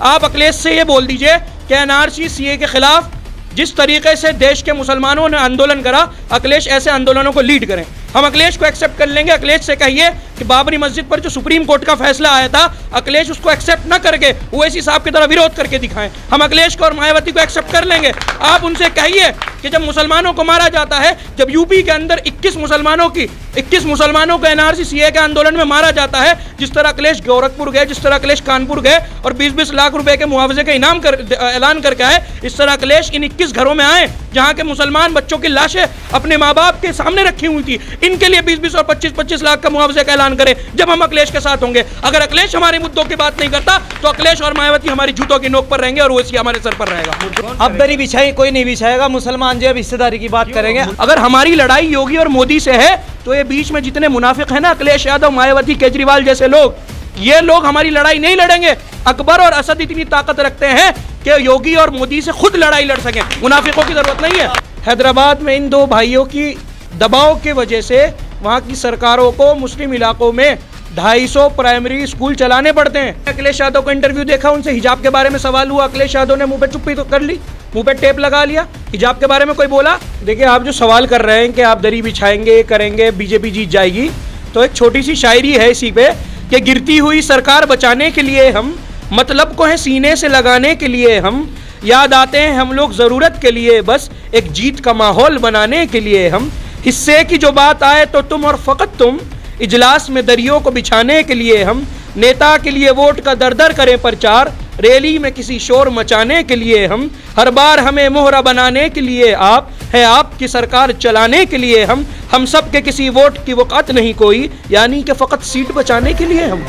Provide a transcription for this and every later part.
आप अखिलेश से ये बोल दीजिए कि एनआरसी सीए के खिलाफ जिस तरीके से देश के मुसलमानों ने आंदोलन करा, अखिलेश ऐसे आंदोलनों को लीड करें। हम अखिलेश को एक्सेप्ट कर लेंगे। अखिलेश से कहिए कि बाबरी मस्जिद पर जो सुप्रीम कोर्ट का फैसला आया था, अखिलेश उसको एक्सेप्ट ना करके ओवैसी साहब की तरह विरोध करके दिखाएं। हम अखिलेश को और मायावती को एक्सेप्ट कर लेंगे। आप उनसे कहिए कि जब मुसलमानों को मारा जाता है, जब यूपी के अंदर 21 मुसलमानों को एनआरसी सीए के आंदोलन में मारा जाता है, जिस तरह अखिलेश गोरखपुर गए, जिस तरह अखिलेश कानपुर गए और 20-20 लाख रुपए के मुआवजे के इनाम ऐलान करके आए, इस तरह अखिलेश इन 21 घरों में आए जहां के मुसलमान बच्चों की लाशें अपने माँ बाप के सामने रखी हुई थी। इनके लिए 20-20 और 25-25 लाख का मुआवजे का ऐलान करें जब हम अखिलेश के साथ होंगे। अगर अखिलेश हमारे मुद्दों की बात नहीं करता तो अखिलेश और मायावती हमारी जूतों की नोक पर रहेंगे और ओवैसी हमारे सर पर रहेगा। अब दरी बिछाई कोई नहीं बिछाएगा, मुसलमान जो हिस्सेदारी की बात करेंगे। अगर हमारी लड़ाई योगी और मोदी से है तो ये बीच में जितने मुनाफिक हैं ना, अखिलेश यादव, मायावती, केजरीवाल जैसे लोग, ये लोग हमारी लड़ाई नहीं लड़ेंगे। अकबर और असद इतनी ताकत रखते हैं कि योगी और मोदी से खुद लड़ाई लड़ सकें। मुनाफिकों की जरूरत नहीं है। हैदराबाद में इन दो भाइयों की दबाव की वजह से वहाँ की सरकारों को मुस्लिम इलाकों में 250 प्राइमरी स्कूल चलाने पड़ते हैं। अखिलेश यादव का इंटरव्यू देखा, उनसे हिजाब के बारे में सवाल हुआ, अखिलेश यादव ने मुंह पे चुप्पी तो कर ली, मुंह पे टेप लगा लिया। हिजाब के बारे में कोई बोला? देखिए, आप जो सवाल कर रहे हैं कि आप दरी बिछाएंगे, करेंगे, बीजेपी जीत जाएगी, तो एक छोटी सी शायरी है इसी पे कि गिरती हुई सरकार बचाने के लिए हम, मतलब को है सीने से लगाने के लिए हम, याद आते हैं हम लोग ज़रूरत के लिए, बस एक जीत का माहौल बनाने के लिए हम, हिस्से की जो बात आए तो तुम और फ़कत तुम, इजलास में दरियों को बिछाने के लिए हम, नेता के लिए वोट का दर दर करें प्रचार, रैली में किसी शोर मचाने के लिए हम, हर बार हमें मोहरा बनाने के लिए आप, है आपकी सरकार चलाने के लिए हम सब के किसी वोट की वक़्त नहीं कोई, यानी कि फ़कत सीट बचाने के लिए हम।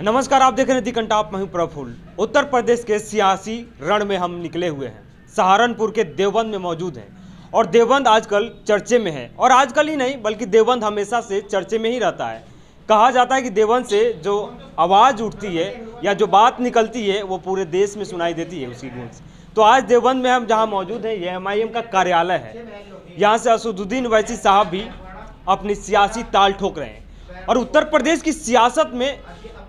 नमस्कार, आप देख रहे हैं दी कंटाप, मैं हूं प्रफुल्ल। उत्तर प्रदेश के सियासी रण में हम निकले हुए हैं। सहारनपुर के देवबंद में मौजूद हैं और देवबंद आजकल चर्चे में है, और आजकल ही नहीं बल्कि देवबंद हमेशा से चर्चे में ही रहता है। कहा जाता है कि देवबंद से जो आवाज़ उठती है या जो बात निकलती है वो पूरे देश में सुनाई देती है उसी गूंज। तो आज देवबंद में हम जहाँ मौजूद हैं, ये MIM का कार्यालय है। यहाँ से असदुद्दीन ओवैसी साहब भी अपनी सियासी ताल ठोक रहे हैं और उत्तर प्रदेश की सियासत में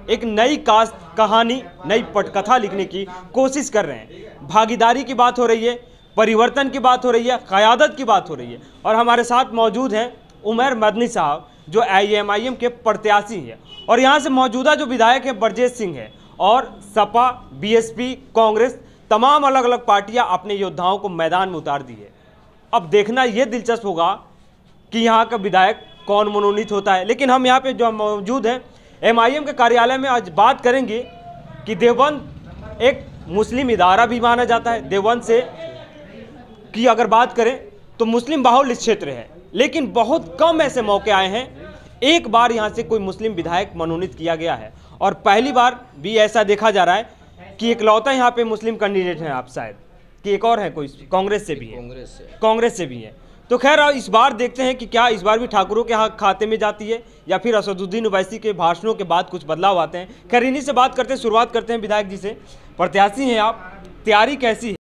एक नई कहानी, नई पटकथा लिखने की कोशिश कर रहे हैं। भागीदारी की बात हो रही है, परिवर्तन की बात हो रही है, क़यादत की बात हो रही है। और हमारे साथ मौजूद हैं उमर मदनी साहब, जो MIM के प्रत्याशी हैं, और यहाँ से मौजूदा जो विधायक हैं ब्रजेश सिंह है, और सपा, BSP, कांग्रेस, तमाम अलग अलग पार्टियाँ अपने योद्धाओं को मैदान में उतार दी है। अब देखना ये दिलचस्प होगा कि यहाँ का विधायक कौन मनोनीत होता है। लेकिन हम यहाँ पे जो मौजूद हैं MIM के कार्यालय में, आज बात करेंगे कि देवबंद एक मुस्लिम इदारा भी माना जाता है। देवबंद से की अगर बात करें तो मुस्लिम बाहुल्य क्षेत्र है, लेकिन बहुत कम ऐसे मौके आए हैं एक बार यहाँ से कोई मुस्लिम विधायक मनोनीत किया गया है, और पहली बार भी ऐसा देखा जा रहा है कि इकलौता यहाँ पे मुस्लिम कैंडिडेट हैं। आप शायद कि एक और है कोई कांग्रेस से भी है, कांग्रेस से भी है। तो खैर इस बार देखते हैं कि क्या इस बार भी ठाकुरों के यहाँ खाते में जाती है या फिर असदुद्दीन ओवैसी के भाषणों के बाद कुछ बदलाव आते हैं। खैर इन्हीं से बात करते हैं, शुरुआत करते हैं विधायक जी से। प्रत्याशी हैं आप, तैयारी कैसी है?